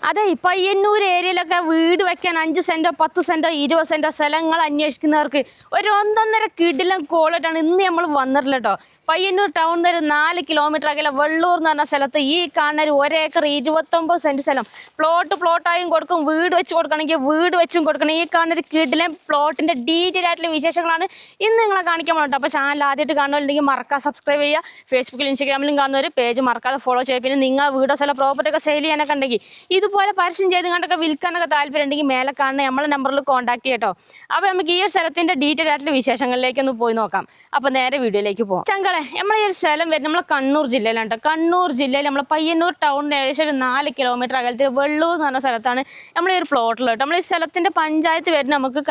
അതെ, പയ്യന്നൂർ ഏരിയയിലൊക്കെ വീട് വെക്കാൻ 5 സെന്റോ 10 സെന്റോ 20 സെന്റോ സ്ഥലങ്ങൾ അന്വേഷിക്കുന്നവർക്ക് ഒരു 1.5 കിടിലൻ കോളായിട്ടാണ് ഇന്ന് നമ്മൾ വന്നിട്ടില്ല കേട്ടോ. പയ്യന്നൂർ ടൗണിൽ നിന്ന് ഒരു 4 കിലോമീറ്റർ അകലെ വെള്ളൂർ എന്ന് പറഞ്ഞ സ്ഥലത്ത് ഈ കാണുന്ന ഒരു 1 ഏക്കർ 29 സെന്റ് സ്ഥലം പ്ലോട്ടായും കൊടുക്കും, വീട് വെച്ച് കൊടുക്കണമെങ്കിൽ വീട് വെച്ചും കൊടുക്കണം. ഈ കാണുന്ന ഒരു കിടിലൻ പ്ലോട്ടിന്റെ ഡീറ്റെയിൽ ആയിട്ടുള്ള വിശേഷങ്ങളാണ് ഇന്ന് നിങ്ങളെ കാണിക്കാൻ പോകുന്നത്. അപ്പോൾ ചാനൽ ആദ്യമായിട്ട് കാണുന്നുണ്ടെങ്കിൽ മറക്കാതെ സബ്സ്ക്രൈബ് ചെയ്യുക. ഫേസ്ബുക്കിലും ഇൻസ്റ്റാഗ്രാമിലും കാണുന്ന ഒരു പേജ് മറക്കാതെ ഫോളോ ചെയ്യുക. പിന്നെ നിങ്ങൾ വീടോ സ്ഥലം പ്രോപ്പർട്ടി ഒക്കെ സെയിൽ ചെയ്യാനൊക്കെ ഉണ്ടെങ്കിൽ ഇതുപോലെ പരസ്യം ചെയ്ത് കണ്ടൊക്കെ വിൽക്കാനൊക്കെ താല്പര്യം ഉണ്ടെങ്കിൽ മേലെ കാണുന്ന നമ്മളെ നമ്പറിൽ കോൺടാക്ട് ചെയ്യട്ടോ. അപ്പോൾ നമുക്ക് ഈ ഒരു സ്ഥലത്തിന്റെ ഡീറ്റെയിൽ ആയിട്ടുള്ള വിശേഷങ്ങളിലേക്ക് ഒന്ന് പോയി നോക്കാം. അപ്പോൾ നേരെ വീഡിയോയിലേക്ക് പോകാം. ചങ്കളെ, നമ്മളെ ഈ ഒരു സ്ഥലം വരുന്നത് നമ്മളെ കണ്ണൂർ ജില്ലയിലാണ് കേട്ടോ. കണ്ണൂർ ജില്ലയിൽ നമ്മളെ പയ്യന്നൂർ ടൗണിന് ഏകദേശം ഒരു 4 കിലോമീറ്റർ അകലത്തിൽ വെള്ളൂർ എന്ന് പറഞ്ഞ സ്ഥലത്താണ് നമ്മൾ ഈ ഒരു പ്ലോട്ടിൽ കേട്ടോ. നമ്മൾ ഈ സ്ഥലത്തിന്റെ പഞ്ചായത്ത് വരുന്നത് നമുക്ക്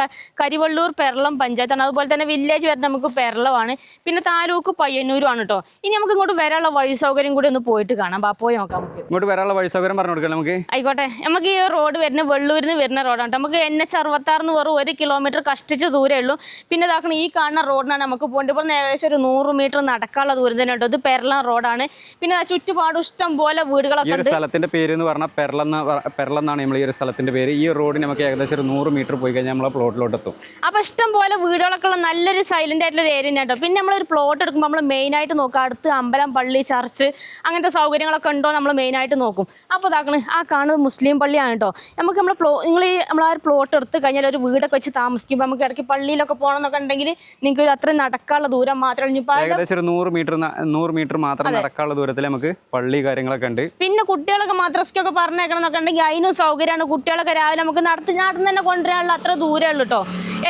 കരിവള്ളൂർ പെരളം പഞ്ചായത്താണ്. അതുപോലെ തന്നെ വില്ലേജ് വരുന്നത് നമുക്ക് പെരളമാണ്. പിന്നെ താലൂക്ക് പയ്യന്നൂരും ആണ് കേട്ടോ. ഇനി നമുക്ക് ഇങ്ങോട്ട് വരാനുള്ള വഴി സൗകര്യം കൂടി ഒന്ന് പോയിട്ട് കാണാം. പോയി നോക്കാം. നമുക്ക് ഇങ്ങോട്ട് വരാനുള്ള വഴി സൗകര്യം പറഞ്ഞു കൊടുക്കാം നമുക്ക്. ആയിക്കോട്ടെ. നമുക്ക് ഈ റോഡ് വരുന്ന വെള്ളൂരിൽ നിന്ന് വരുന്ന റോഡാണ്. നമുക്ക് NH66 വെറും 1 കിലോമീറ്റർ കഷ്ടിച്ച് ദൂരമേ ഉള്ളൂ. പിന്നെ ഇതാക്കണം, ഈ കാണുന്ന റോഡിനാണ് നമുക്ക് പോകേണ്ടത്. ഇപ്പോൾ ഏകദേശം ഒരു 100 മീറ്റർ നടക്കാനുള്ള ദൂരം തന്നെ കേട്ടോ. ഇത് പെരളം റോഡാണ്. പിന്നെ ചുറ്റുപാടും ഇഷ്ടം പോലെ വീടുകളൊക്കെ ഉണ്ട്. സ്ഥലത്തിന്റെ പേര് എന്ന് പറഞ്ഞാൽ പെരളം എന്നാണ് നമ്മൾ ഈ ഒരു സ്ഥലത്തിന്റെ പേര്. ഈ റോഡ് നമുക്ക് ഏകദേശം ഒരു 100 മീറ്റർ പോയി കഴിഞ്ഞാൽ നമ്മളെ പ്ലോട്ടിലോട്ട് എത്തും. അപ്പോൾ ഇഷ്ടം പോലെ വീടുകളൊക്കെ ഉള്ള നല്ലൊരു സൈലന്റ് ആയിട്ടുള്ള ഒരു ഏരിയ കേട്ടോ. പിന്നെ നമ്മളൊരു പ്ലോട്ട് എടുക്കുമ്പോൾ നമ്മൾ മെയിനായിട്ട് നോക്കുക അടുത്ത് അമ്പലം, പള്ളി, ചർച്ച് അങ്ങനത്തെ സൗകര്യങ്ങളൊക്കെ ഉണ്ടോ നമ്മൾ മെയിനായിട്ട് നോക്കും. അപ്പോൾ ഇതാക്കണം, ആ കാണുന്നത് മുസ്ലിം പള്ളിയാണ് കേട്ടോ. നമുക്ക് നിങ്ങൾ ആ ഒരു പ്ലോട്ട് എടുത്ത് കഴിഞ്ഞാൽ ഒരു വീടൊക്കെ വെച്ച് താമസിക്കുമ്പോൾ നമുക്ക് ഇടയ്ക്ക് പള്ളിയിലൊക്കെ പോകണമെന്നൊക്കെ ഉണ്ടെങ്കിൽ നിങ്ങൾക്ക് അത്രയും നടക്കാനുള്ള ദൂരം മാത്രമേ ഏകദേശം ഒരു 100 മീറ്റർ മാത്രം നടക്കാനുള്ള ദൂരത്തിൽ നമുക്ക് പള്ളി കാര്യങ്ങളൊക്കെ ഉണ്ട്. പിന്നെ കുട്ടികളൊക്കെ മദ്രസയ്ക്കൊക്കെ പറഞ്ഞേക്കണം എന്നൊക്കെ ഉണ്ടെങ്കിൽ അതിനും സൗകര്യമാണ്. കുട്ടികളൊക്കെ രാവിലെ നമുക്ക് നാട്ടിൽ തന്നെ കൊണ്ടുവരാനുള്ള അത്ര ദൂരമേ ഉള്ളൂ കേട്ടോ.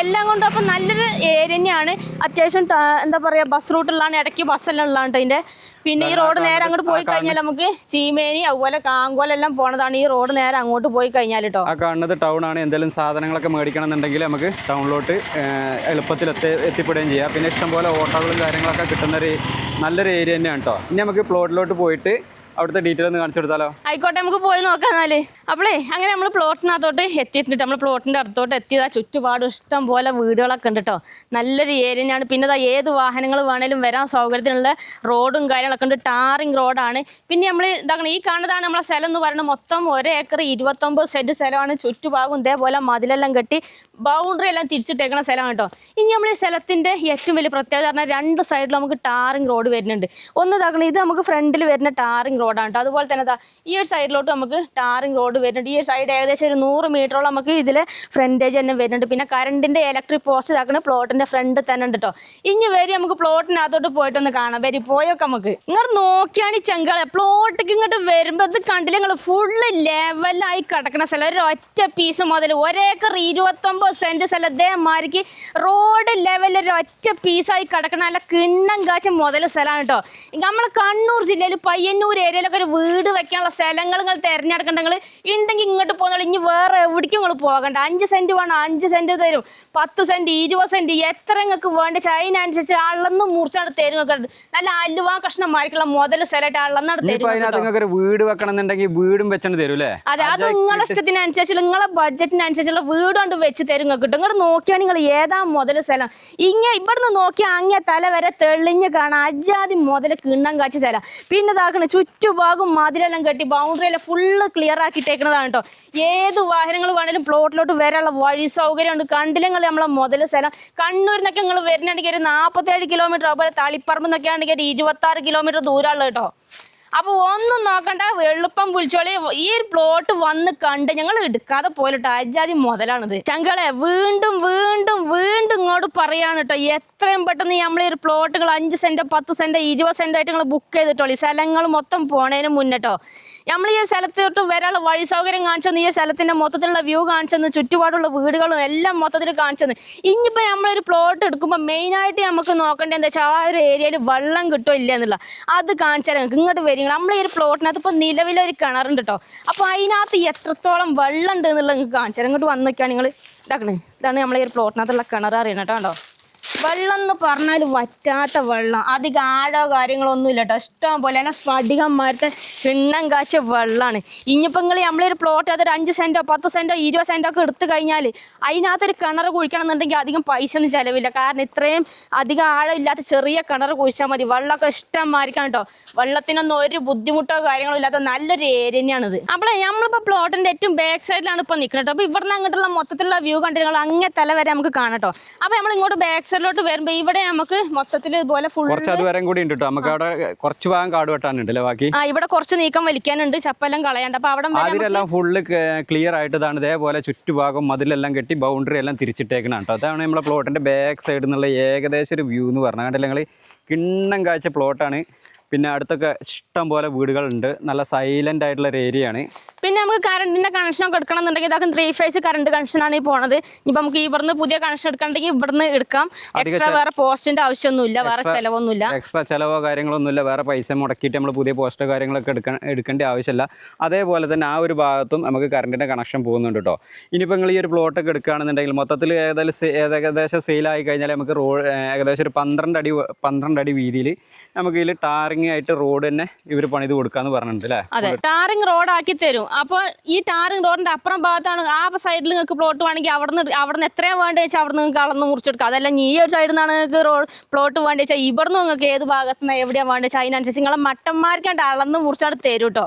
എല്ലാം കൊണ്ടും അപ്പം നല്ലൊരു ഏരിയ തന്നെയാണ്. അത്യാവശ്യം എന്താ പറയുക, ബസ് റൂട്ടുള്ളതാണ്, ഇടയ്ക്ക് ബസ്സെല്ലാം ഉള്ളതാണ് ഇതിൻ്റെ. പിന്നെ ഈ റോഡ് നേരെ അങ്ങോട്ട് പോയി കഴിഞ്ഞാൽ നമുക്ക് ചീമേനി അതുപോലെ കാങ്കോലെല്ലാം പോണതാണ്. ഈ റോഡ് നേരെ അങ്ങോട്ട് പോയി കഴിഞ്ഞാൽ കേട്ടോ. ആ കാണുന്നത് ടൗൺ ആണ്. എന്തെങ്കിലും സാധനങ്ങളൊക്കെ മേടിക്കണം എന്നുണ്ടെങ്കിൽ നമുക്ക് ടൗണിലോട്ട് എളുപ്പത്തിൽ എത്തിപ്പെടുകയും ചെയ്യാം. പിന്നെ ഇഷ്ടംപോലെ ഓട്ടോകളും കാര്യങ്ങളൊക്കെ കിട്ടുന്ന ഒരു നല്ലൊരു ഏരിയ തന്നെയാണ് കേട്ടോ. ഇനി നമുക്ക് പ്ലോട്ടിലോട്ട് പോയിട്ട് അവിടുത്തെ ഡീറ്റെയിൽ ഒന്ന് കാണിച്ചു കൊടുത്താലോ? ആയിക്കോട്ടെ, നമുക്ക് പോയി നോക്കാം. എന്നാല് അപ്പോളേ അങ്ങനെ നമ്മൾ പ്ലോട്ടിനകത്തോട്ട് എത്തിയിട്ടുണ്ട്. നമ്മൾ പ്ലോട്ടിൻ്റെ അടുത്തോട്ട് എത്തിയതാ. ചുറ്റുപാടും ഇഷ്ടം പോലെ വീടുകളൊക്കെ ഉണ്ട് കേട്ടോ. നല്ലൊരു ഏരിയ തന്നെയാണ്. പിന്നെ ഇതാ ഏത് വാഹനങ്ങൾ വേണേലും വരാൻ സൗകര്യത്തിനുള്ള റോഡും കാര്യങ്ങളൊക്കെ ഉണ്ട്. ടാറിങ് റോഡാണ്. പിന്നെ നമ്മൾ ഇതാക്കണം, ഈ കാണുന്നതാണ് നമ്മളെ സ്ഥലം എന്ന് പറയുന്നത്. മൊത്തം 1 ഏക്കർ 29 സെന്റ് സ്ഥലമാണ്. ചുറ്റുഭാഗം ഇതേപോലെ മതിലെല്ലാം കെട്ടി ബൗണ്ടറി എല്ലാം തിരിച്ചിട്ടേക്കുന്ന സ്ഥലമാണ് കേട്ടോ. ഇനി നമ്മൾ ഈ സ്ഥലത്തിൻ്റെ ഏറ്റവും വലിയ പ്രത്യേകത പറഞ്ഞാൽ 2 സൈഡിലും നമുക്ക് ടാറിങ് റോഡ് വരുന്നുണ്ട്. ഒന്ന് ഇതാക്കണം, ഇത് നമുക്ക് ഫ്രണ്ടിൽ വരുന്ന ടാറിങ് റോഡാണ് കേട്ടോ. അതുപോലെ തന്നെ ഈ ഒരു സൈഡിലോട്ട് നമുക്ക് ടാറിങ് റോഡ് വരുന്നുണ്ട്. ഈ ഒരു സൈഡ് ഏകദേശം ഒരു 100 മീറ്ററോളം നമുക്ക് ഇതിൽ ഫ്രണ്ടേജ് തന്നെ വരുന്നുണ്ട്. പിന്നെ കറണ്ടിൻ്റെ ഇലക്ട്രിക് പോസ്റ്റ് ഇതാക്കുന്ന പ്ലോട്ടിൻ്റെ ഫ്രണ്ട് തന്നെ ഉണ്ട് കേട്ടോ. ഇനി വരി നമുക്ക് പ്ലോട്ടിനകത്തോട്ട് പോയിട്ടൊന്ന് കാണാം. വരി പോയൊക്കെ നമുക്ക് ഇങ്ങോട്ട് നോക്കിയാണ് ഈ ചെങ്കളെ പ്ലോട്ടിക്ക് ഇങ്ങോട്ട് വരുമ്പോൾ ഇത് കണ്ടില്ല നിങ്ങൾ, ഫുള്ള് ലെവലായി കിടക്കുന്ന സ്ഥലം. ഒരു ഒറ്റ പീസ് മുതൽ 1 ഏക്കർ 29 സെന്റ് സ്ഥലം ഇതേമാതിരിക്ക് റോഡ് ലെവലിൽ ഒരു ഒറ്റ പീസായി കിടക്കുന്ന നല്ല കിണ്ണം കാച്ച മുതൽ സ്ഥലമാണ് കേട്ടോ. നമ്മൾ കണ്ണൂർ ജില്ലയിൽ പയ്യന്നൂർ ഏരിയയിലൊക്കെ ഒരു വീട് വെക്കാനുള്ള സ്ഥലങ്ങൾ നിങ്ങൾ തിരഞ്ഞെടുക്കണ്ടെങ്കിൽ ഉണ്ടെങ്കിൽ ഇങ്ങോട്ട് പോകുന്നുള്ളൂ. ഇനി വേറെ എവിടേക്കും നിങ്ങൾ പോകണ്ട. 5 സെന്റ് വേണം, 5 സെന്റ് തരും. 10 സെന്റ് 20 സെന്റ് എത്ര നിങ്ങൾക്ക് വേണ്ട അതിനനുസരിച്ച് അളന്ന് മുറിച്ചാണ് തരും. നല്ല അലുവ കഷ്ണം മാറിക്കുള്ള മുതൽ സ്ഥലമായിട്ട് അളന്നാണ് തരും. വീട് വെക്കണമെന്നുണ്ടെങ്കിൽ വീടും വെച്ചാണ് തരും അല്ലേ? അതെ, അത് നിങ്ങളുടെ ഇഷ്ടത്തിനനുസരിച്ചുള്ള നിങ്ങളെ ബഡ്ജറ്റിനനുസരിച്ചുള്ള വീട് കൊണ്ട് വെച്ച് തരും കിട്ടും. ഇങ്ങോട്ട് നോക്കിയാൽ നിങ്ങൾ ഏതാ മുതൽ സ്ഥലം ഇവിടുന്ന് നോക്കിയാൽ അങ്ങേ തല വരെ തെളിഞ്ഞ് കാണാം. അജാതി മുതൽ കിണ്ണം കാച്ച സ്ഥലം. പിന്നെ ഇതാക്കണം, ചുറ്റുഭാഗം മതിലെല്ലാം കെട്ടി ബൗണ്ടറിയെല്ലാം ഫുള്ള് ക്ലിയർ ആക്കിയിട്ടേക്കുന്നതാണ് കേട്ടോ. ഏത് വാഹനങ്ങൾ വേണേലും പ്ലോട്ടിലോട്ട് വരാനുള്ള വഴി സൗകര്യമുണ്ട്. കണ്ടില്ലെങ്കിൽ നമ്മളെ മുതൽ സ്ഥലം കണ്ണൂരിൽ നിന്നൊക്കെ നിങ്ങൾ വരുന്നുണ്ടെങ്കിൽ ഒരു 47 കിലോമീറ്റർ, അതുപോലെ തളിപ്പറമ്പ് എന്നൊക്കെ ആണെങ്കിൽ ഒരു 26 കിലോമീറ്റർ ദൂരമുള്ളത് കേട്ടോ. അപ്പോൾ ഒന്നും നോക്കണ്ട, എളുപ്പം വിളിച്ചോളി. ഈ ഒരു പ്ലോട്ട് വന്ന് കണ്ട് ഞങ്ങൾ എടുക്കാതെ പോലിട്ടോ. അജാതി മുതലാണിത് ചങ്കളെ. വീണ്ടും വീണ്ടും വീണ്ടും ഇങ്ങോട്ട് പറയാണ് കേട്ടോ. എത്രയും പെട്ടെന്ന് നമ്മൾ ഈ ഒരു പ്ലോട്ടുകൾ 5 സെന്റ് 10 സെന്റ് 20 സെന്റ് ആയിട്ട് നിങ്ങൾ ബുക്ക് ചെയ്തിട്ടോളി. സ്ഥലങ്ങൾ മൊത്തം പോണതിന് മുന്നേട്ടോ. നമ്മൾ ഈ ഒരു സ്ഥലത്തോട്ട് വരാനുള്ള വഴി സൗകര്യം കാണിച്ചെന്ന്, ഈ ഒരു സ്ഥലത്തിൻ്റെ മൊത്തത്തിലുള്ള വ്യൂ കാണിച്ചെന്ന്, ചുറ്റുപാടുള്ള വീടുകളും എല്ലാം മൊത്തത്തിൽ കാണിച്ചെന്ന്. ഇനിയിപ്പോൾ നമ്മളൊരു പ്ലോട്ട് എടുക്കുമ്പോൾ മെയിനായിട്ട് നമുക്ക് നോക്കേണ്ടത് എന്താ വെച്ചാൽ ആ ഒരു ഏരിയയിൽ വെള്ളം കിട്ടുമോ ഇല്ല എന്നുള്ള അത് കാണിച്ചാൽ നിങ്ങൾക്ക് ഇങ്ങോട്ട് വരിക. നമ്മൾ ഈ ഒരു പ്ലോട്ടിനകത്ത് ഇപ്പോൾ നിലവിലൊരു കിണറുണ്ട് കേട്ടോ. അപ്പോൾ അതിനകത്ത് എത്രത്തോളം വെള്ളം ഉണ്ട് എന്നുള്ളത് നിങ്ങൾക്ക് കാണിച്ചാൽ ഇങ്ങോട്ട് വന്നൊക്കെയാണ് നിങ്ങൾ ഇതാക്കണേ. ഇതാണ് നമ്മളെ ഈ ഒരു പ്ലോട്ടിനകത്തുള്ള കിണർ അറിയണം കേട്ടോ. വെള്ളം എന്ന് പറഞ്ഞാൽ വറ്റാത്ത വെള്ളം, അധികം ആഴോ കാര്യങ്ങളോ ഒന്നും ഇല്ല കേട്ടോ. ഇഷ്ടം പോലെ തന്നെ സ്ഫടികന്മാരത്തെ കിണ്ണം കാച്ച വെള്ളമാണ്. ഇനിയിപ്പോൾ നമ്മളൊരു പ്ലോട്ട് അതൊരു 5 സെൻറ്റോ 10 സെൻറ്റോ 20 സെൻറ്റോ ഒക്കെ എടുത്തു കഴിഞ്ഞാൽ അതിനകത്തൊരു കിണർ കുഴിക്കണം എന്നുണ്ടെങ്കിൽ അധികം പൈസ ഒന്നും ചിലവില്ല. കാരണം ഇത്രയും അധികം ആഴമില്ലാത്ത ചെറിയ കിണർ കുഴിച്ചാൽ മതി. വെള്ളമൊക്കെ ഇഷ്ടം മാറിക്കണം കേട്ടോ. വെള്ളത്തിനൊന്നും ഒരു ബുദ്ധിമുട്ടോ കാര്യങ്ങളോ ഇല്ലാത്ത നല്ലൊരു ഏരിയ തന്നെയാണിത്. അപ്പോൾ നമ്മളിപ്പോൾ പ്ലോട്ടിൻ്റെ ഏറ്റവും ബാക്ക് സൈഡിലാണ് ഇപ്പോൾ നിൽക്കുന്നത് കേട്ടോ. അപ്പോൾ ഇവിടുന്ന് അങ്ങോട്ടുള്ള മൊത്തത്തിലുള്ള വ്യൂ കണ്ടിട്ട് അങ്ങേ തല വരെ നമുക്ക് കാണാം കേട്ടോ. അപ്പോൾ നമ്മൾ ഇങ്ങോട്ട് ബാക്ക് സൈഡിലോട്ട് വരുമ്പോൾ ഇവിടെ നമുക്ക് മൊത്തത്തിൽ ഇതുപോലെ ഫുൾ കുറച്ച് അതുവരെ കൂടി ഉണ്ട് കേട്ടോ. നമുക്ക് അവിടെ കുറച്ച് ഭാഗം കാട് വെട്ടാനുണ്ട് അല്ലേ ബാക്കി? ഇവിടെ കുറച്ച് നീക്കം വലിക്കാനുണ്ട്, ചപ്പെല്ലാം കളയാണ്ട്. അപ്പോൾ അവിടെ അതിലെല്ലാം ഫുള്ള് ക്ലിയർ ആയിട്ട് ഇതാണ് ഇതേപോലെ ചുറ്റുഭാഗം മതിലെല്ലാം കെട്ടി ബൗണ്ടറി എല്ലാം തിരിച്ചിട്ടേക്കണം കേട്ടോ. അതാണ് നമ്മളെ പ്ലോട്ടിൻ്റെ ബാക്ക് സൈഡിൽ നിന്നുള്ള ഏകദേശം ഒരു വ്യൂ എന്ന് പറഞ്ഞാൽ കണ്ടില്ല നിങ്ങൾ, കിണ്ണം കാഴ്ച പ്ലോട്ടാണ്. പിന്നെ അടുത്തൊക്കെ ഇഷ്ടം പോലെ വീടുകളുണ്ട്. നല്ല സൈലൻ്റ് ആയിട്ടുള്ള ഒരു ഏരിയ ആണ്. പിന്നെ നമുക്ക് കറണ്ടിൻ്റെ കണക്ഷനൊക്കെ എടുക്കണം എന്നുണ്ടെങ്കിൽ ഇതൊക്കെ 3 ഫേസ് കറണ്ട് കണക്ഷനാണ് ഈ പോണത്. ഇപ്പം നമുക്ക് ഇവിടുന്ന് പുതിയ കണക്ഷൻ എടുക്കണമെങ്കിൽ ഇവിടുന്ന് എടുക്കാം. എക്സ്ട്രാ വേറെ പോസ്റ്റിൻ്റെ ആവശ്യമൊന്നുമില്ല, വേറെ ചിലവൊന്നുമില്ല, എക്സ്ട്രാ ചിലവോ കാര്യങ്ങളൊന്നുമില്ല. വേറെ പൈസ മുടക്കിയിട്ട് നമ്മൾ പുതിയ പോസ്റ്റോ കാര്യങ്ങളൊക്കെ എടുക്കേണ്ട ആവശ്യമില്ല. അതേപോലെ തന്നെ ആ ഒരു ഭാഗത്തും നമുക്ക് കറണ്ടിൻ്റെ കണക്ഷൻ പോകുന്നുണ്ട് കേട്ടോ. ഇനിയിപ്പോൾ നിങ്ങൾ ഈ ഒരു പ്ലോട്ടൊക്കെ എടുക്കുകയാണെന്നുണ്ടെങ്കിൽ മൊത്തത്തിൽ ഏകദേശം സെയിലായി കഴിഞ്ഞാൽ നമുക്ക് ഏകദേശം ഒരു 12 അടി വീതിയിൽ നമുക്ക് ഇതിൽ ടാറിങ് ആയിട്ട് റോഡ് തന്നെ ഇവർ പണിത് കൊടുക്കാന്ന് പറഞ്ഞിട്ടുണ്ട് അല്ലേ? അതെ, ടാറിങ് റോഡ് ആക്കി തരും. അപ്പോൾ ഈ ടാറിങ് റോഡിന്റെ അപ്പുറം ഭാഗത്താണ് ആ സൈഡിൽ നിങ്ങൾക്ക് പ്ലോട്ട് വേണമെങ്കിൽ അവിടുന്ന് എത്രയാണ് വേണ്ടി വെച്ചാൽ അവിടെ നിങ്ങൾക്ക് അളന്ന് മുറിച്ചെടുക്കാം. അതല്ല ഈ ഒരു സൈഡിൽ നിന്നാണ് നിങ്ങൾക്ക് പ്ലോട്ട് വേണ്ടി വെച്ചാൽ ഇവിടുന്ന് നിങ്ങൾക്ക് ഏത് ഭാഗത്ത് നിന്ന് എവിടെയാണ് വേണ്ടി വെച്ചാൽ അതിനനുസരിച്ച് നിങ്ങളെ മട്ടന്മാർക്കാണ്ട് അളന്ന് മുറിച്ചവിടെ തരും കേട്ടോ.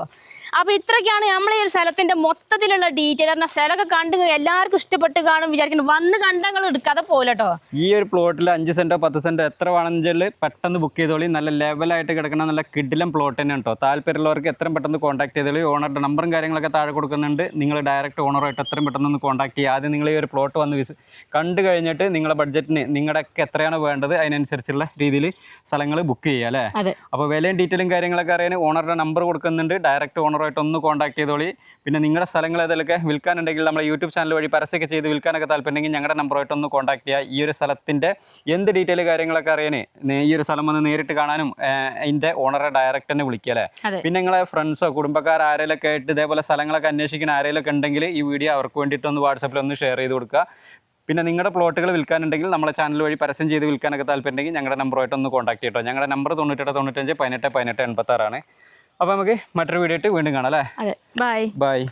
അപ്പോൾ ഇത്രയൊക്കെയാണ് നമ്മൾ ഈ ഒരു സ്ഥലത്തിൻ്റെ മൊത്തത്തിലുള്ള ഡീറ്റെയിൽ. പറഞ്ഞാൽ സ്ഥലമൊക്കെ കണ്ട് എല്ലാവർക്കും ഇഷ്ടപ്പെട്ട് കാണും വിചാരിക്കുന്നു. വന്ന് കണ്ടങ്ങൾ എടുക്കാതെ പോലെ കേട്ടോ. ഈ ഒരു പ്ലോട്ടിൽ 5 സെൻറ്റോ 10 സെൻറ്റോ എത്ര വേണമെങ്കിൽ പെട്ടെന്ന് ബുക്ക് ചെയ്തോളി. നല്ല ലെവലായിട്ട് കിടക്കണം, നല്ല കിടിലം പ്ലോട്ട് തന്നെയാണ് കേട്ടോ. താല്പര്യമുള്ളവർക്ക് എത്രയും പെട്ടെന്ന് കോൺടാക്ട് ചെയ്തോളി. ഓണറുടെ നമ്പറും കാര്യങ്ങളൊക്കെ താഴെ കൊടുക്കുന്നുണ്ട്. നിങ്ങൾ ഡയറക്റ്റ് ഓണറുമായിട്ട് എത്രയും പെട്ടെന്ന് ഒന്ന് കോൺടാക്ട് ചെയ്യുക. ആദ്യം നിങ്ങൾ ഈ ഒരു പ്ലോട്ട് വന്ന് കണ്ടു കഴിഞ്ഞിട്ട് നിങ്ങളുടെ ബഡ്ജറ്റിന് നിങ്ങളുടെയൊക്കെ എത്രയാണ് വേണ്ടത് അതിനനുസരിച്ചുള്ള രീതിയിൽ സ്ഥലങ്ങൾ ബുക്ക് ചെയ്യുക അല്ലേ? അപ്പോൾ വിലയും ഡീറ്റെയിലും കാര്യങ്ങളൊക്കെ അറിയാൻ ഓണറുടെ നമ്പർ കൊടുക്കുന്നുണ്ട്. ഡയറക്റ്റ് ഓണറുമായിട്ട് ഒന്ന് കോൺടാക്ട് ചെയ്തോളി. പിന്നെ നിങ്ങളുടെ സ്ഥലങ്ങൾ ഏതൊക്കെ വിൽക്കാനുണ്ടെങ്കിൽ നമ്മുടെ യൂട്യൂബ് ചാനൽ വഴി പരസ്യമൊക്കെ ചെയ്ത് വിൽക്കാനൊക്കെ താല്പര്യമുണ്ടെങ്കിൽ ഞങ്ങളുടെ നമ്പറുമായിട്ട് ഒന്ന് കോൺടാക്ട് ചെയ്യുക. ഈ ഒരു സ്ഥലത്തിൻ്റെ എന്ത് ഡീറ്റെയിൽ കാര്യങ്ങളൊക്കെ അറിയാൻ ഈ ഒരു സ്ഥലം വന്ന് നേരിട്ട് കാണാനും അതിൻ്റെ ഓണറെ ഡയറക്റ്റ് തന്നെ വിളിക്കുക അല്ലേ? പിന്നെ നിങ്ങളെ ഫ്രണ്ട്സോ കുടുംബക്കാർ ആരെങ്കിലൊക്കെ ആയിട്ട് ഇതേപോലെ സ്ഥലങ്ങളൊക്കെ അന്വേഷിക്കുന്ന ആരെങ്കിലൊക്കെ ഉണ്ടെങ്കിൽ ഈ വീഡിയോ അവർക്ക് വേണ്ടിയിട്ട് ഒന്ന് വാട്സാപ്പിൽ ഒന്ന് ഷെയർ ചെയ്ത് കൊടുക്കുക. പിന്നെ നിങ്ങളുടെ പ്ലോട്ടുകൾ വിൽക്കാനുണ്ടെങ്കിൽ നമ്മളെ ചാനൽ വഴി പരസ്യം ചെയ്ത് വിൽക്കാനൊക്കെ താല്പര്യമുണ്ടെങ്കിൽ ഞങ്ങളുടെ നമ്പറുമായിട്ട് ഒന്ന് കോൺടാക്ട് ചെയ്യട്ടോ. ഞങ്ങളുടെ നമ്പർ 98 95 18 18 86 ആണ്. അപ്പോൾ നമുക്ക് മറ്റൊരു വീഡിയോ ആയിട്ട് വീണ്ടും കാണാം അല്ലേ? ബൈ.